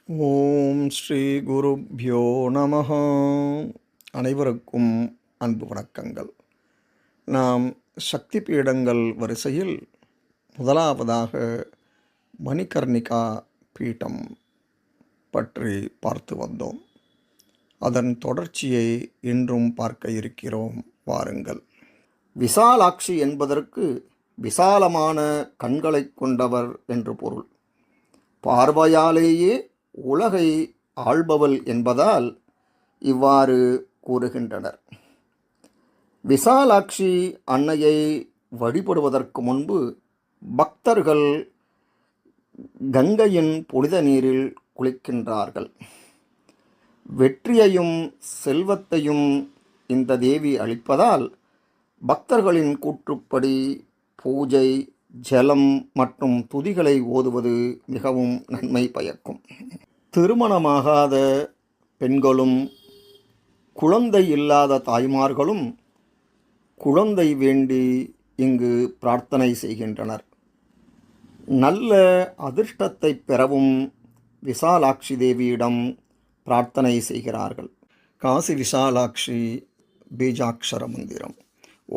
ஓம் ஸ்ரீ குருப்யோ நமஹ. அனைவருக்கும் அன்பு வணக்கங்கள். நாம் சக்தி பீடங்கள் வரிசையில் முதலாவதாக மணிகர்ணிகா பீடம் பற்றி பார்த்து வந்தோம். அதன் தொடர்ச்சியை இன்றும் பார்க்க இருக்கிறோம். வாருங்கள். விசாலாட்சி என்பதற்கு விசாலமான கண்களை கொண்டவர் என்று பொருள். பார்வையாலேயே உலகை ஆள்பவள் என்பதால் இவ்வாறு கூறுகின்றனர். விசாலாட்சி அன்னையை வழிபடுவதற்கு முன்பு பக்தர்கள் கங்கையின் புனித நீரில் குளிக்கின்றார்கள். வெற்றியையும் செல்வத்தையும் இந்த தேவி அளிப்பதால் பக்தர்களின் கூற்றுப்படி பூஜை, ஜலம் மற்றும் துதிகளை ஓதுவது மிகவும் நன்மை பயக்கும். திருமணமாகாத பெண்களும் குழந்தை இல்லாத தாய்மார்களும் குழந்தை வேண்டி இங்கு பிரார்த்தனை செய்கின்றனர். நல்ல அதிர்ஷ்டத்தை பெறவும் விசாலாட்சி தேவியிடம் பிரார்த்தனை செய்கிறார்கள். காசி விசாலாட்சி பீஜாட்சர மந்திரம்.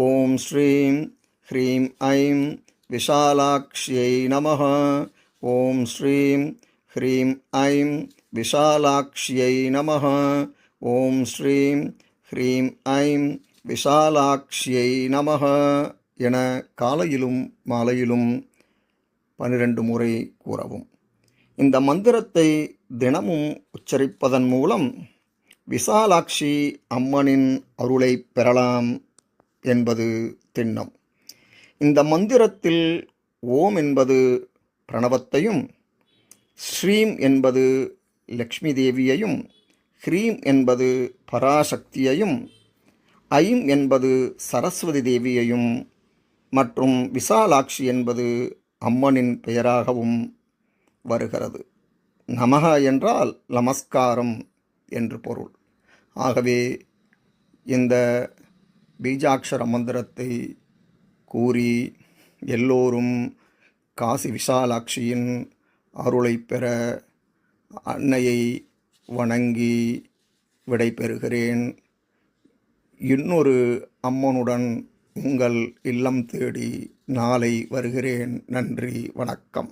ஓம் ஸ்ரீம் ஹ்ரீம் ஐம் விஷாலாக்ஷ்யை நமஹ. ஓம் ஸ்ரீம் ஹ்ரீம் ஐம் விஷாலாக்ஷ்யை நமஹ. ஓம் ஸ்ரீம் ஹ்ரீம் ஐம் விஷாலாக்ஷ்யை நமஹ என காலையிலும் மாலையிலும் 12 முறை கூறவும். இந்த மந்திரத்தை தினமும் உச்சரிப்பதன் மூலம் விசாலாட்சி அம்மனின் அருளை பெறலாம் என்பது திண்ணம். இந்த மந்திரத்தில் ஓம் என்பது பிரணவத்தையும், ஸ்ரீம் என்பது லக்ஷ்மி தேவியையும், ஹ்ரீம் என்பது பராசக்தியையும், ஐம் என்பது சரஸ்வதி தேவியையும் மற்றும் விசாலாட்சி என்பது அம்மனின் பெயராகவும் வருகிறது. நமஹ என்றால் நமஸ்காரம் என்று பொருள். ஆகவே இந்த பீஜாட்சர மந்திரத்தை கூறி எல்லோரும் காசி விசாலாட்சியின் அருளை பெற அன்னையை வணங்கி விடைபெறுகிறேன். இன்னொரு அம்மனுடன் உங்கள் இல்லம் தேடி நாளை வருகிறேன். நன்றி, வணக்கம்.